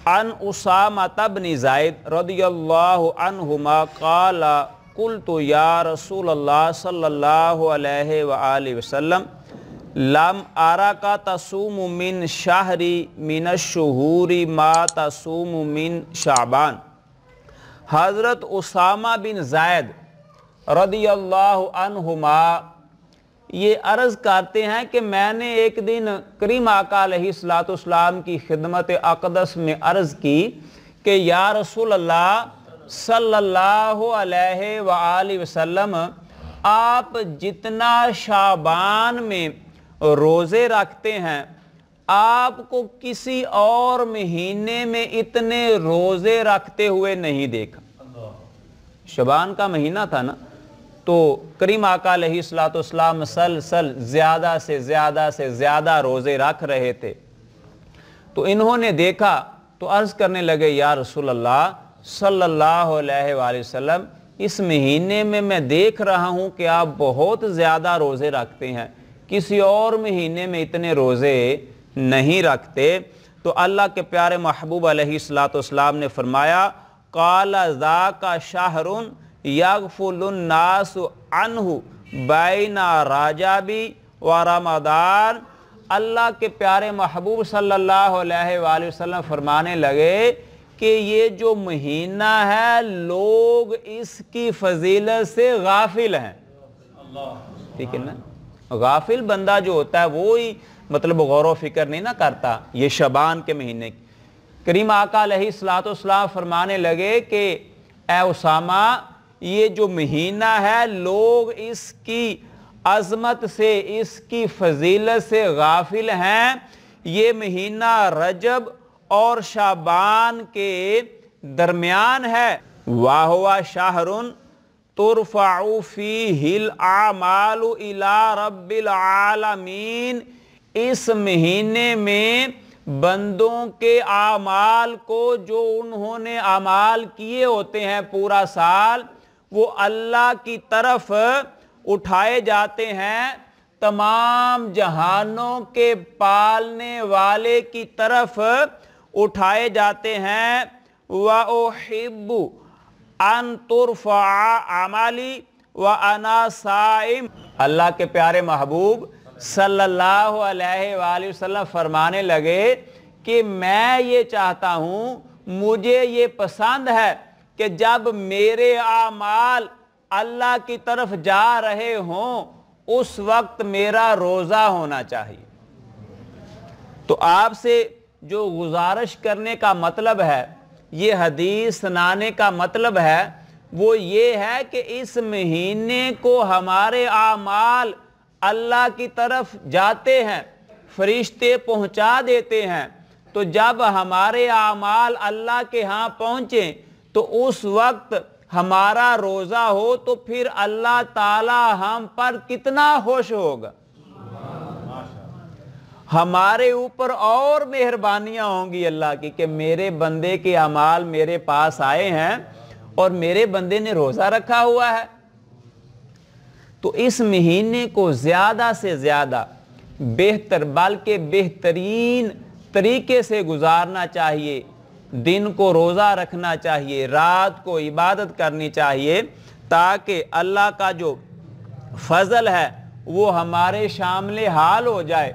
عن اسامہ بن زید رضی اللہ عنہما قال قلت یا رسول اللہ صلی اللہ علیہ وآلہ وسلم لم اراک تصوم من شہری من الشہور ما تصوم من شعبان۔ حضرت اسامہ بن زید رضی اللہ عنہما یہ عرض کرتے ہیں کہ میں نے ایک دن کریم آقا علیہ السلام کی خدمت اقدس میں عرض کی کہ یا رسول اللہ صلی اللہ علیہ وآلہ وسلم، آپ جتنا شعبان میں روزے رکھتے ہیں آپ کو کسی اور مہینے میں اتنے روزے رکھتے ہوئے نہیں دیکھا۔ شعبان کا مہینہ تھا نا، تو کریم آقا علیہ السلام مسلسل زیادہ سے زیادہ روزے رکھ رہے تھے۔ تو انہوں نے دیکھا تو عرض کرنے لگے یا رسول اللہ صلی اللہ علیہ وآلہ وسلم، اس مہینے میں دیکھ رہا ہوں کہ آپ بہت زیادہ روزے رکھتے ہیں، کسی اور مہینے میں اتنے روزے نہیں رکھتے۔ تو اللہ کے پیارے محبوب علیہ السلام نے فرمایا قال ذاک شہر یغفل الناس عنہ بین رجب و رمضان۔ اللہ کے پیارے محبوب صلی اللہ علیہ وآلہ وسلم فرمانے لگے کہ یہ جو مہینہ ہے لوگ اس کی فضیلت سے غافل ہیں۔ ٹھیک ہے نا، غافل بندہ جو ہوتا ہے وہی مطلب غور و فکر نہیں نہ کرتا۔ یہ شعبان کے مہینے کریم آقا علیہ السلام فرمانے لگے کہ اے اسامہ، یہ جو مہینہ ہے لوگ اس کی عظمت سے، اس کی فضیلت سے غافل ہیں۔ یہ مہینہ رجب اور شعبان کے درمیان ہے۔ وَهُوَ شَهْرٌ تُرْفَعُ فِيهِ الْأَعْمَالُ إِلَىٰ رَبِّ الْعَالَمِينَ۔ اس مہینے میں بندوں کے اعمال کو جو انہوں نے اعمال کیے ہوتے ہیں پورا سال، وہ اللہ کی طرف اٹھائے جاتے ہیں، تمام جہانوں کے پالنے والے کی طرف اٹھائے جاتے ہیں۔ وَأُحِبُّ أَن تُرْفَعَ عَمَلِي وَأَنَا صَائِمٌ۔ اللہ کے پیارے محبوب صلی اللہ علیہ وآلہ وسلم فرمانے لگے کہ میں یہ چاہتا ہوں، مجھے یہ پسند ہے کہ جب میرے اعمال اللہ کی طرف جا رہے ہوں اس وقت میرا روزہ ہونا چاہیے۔ تو آپ سے جو گزارش کرنے کا مطلب ہے، یہ حدیث سنانے کا مطلب ہے، وہ یہ ہے کہ اس مہینے کو ہمارے اعمال اللہ کی طرف جاتے ہیں، فرشتے پہنچا دیتے ہیں۔ تو جب ہمارے اعمال اللہ کے ہاں پہنچیں تو اس وقت ہمارا روزہ ہو تو پھر اللہ تعالی ہم پر کتنا خوش ہوگا، ہمارے اوپر اور مہربانیاں ہوں گی اللہ کی کہ میرے بندے کے اعمال میرے پاس آئے ہیں اور میرے بندے نے روزہ رکھا ہوا ہے۔ تو اس مہینے کو زیادہ سے زیادہ بہتر بلکہ بہترین طریقے سے گزارنا چاہیے۔ دن کو روزہ رکھنا چاہیے، رات کو عبادت کرنی چاہیے، تاکہ اللہ کا جو فضل ہے وہ ہمارے شامل حال ہو جائے۔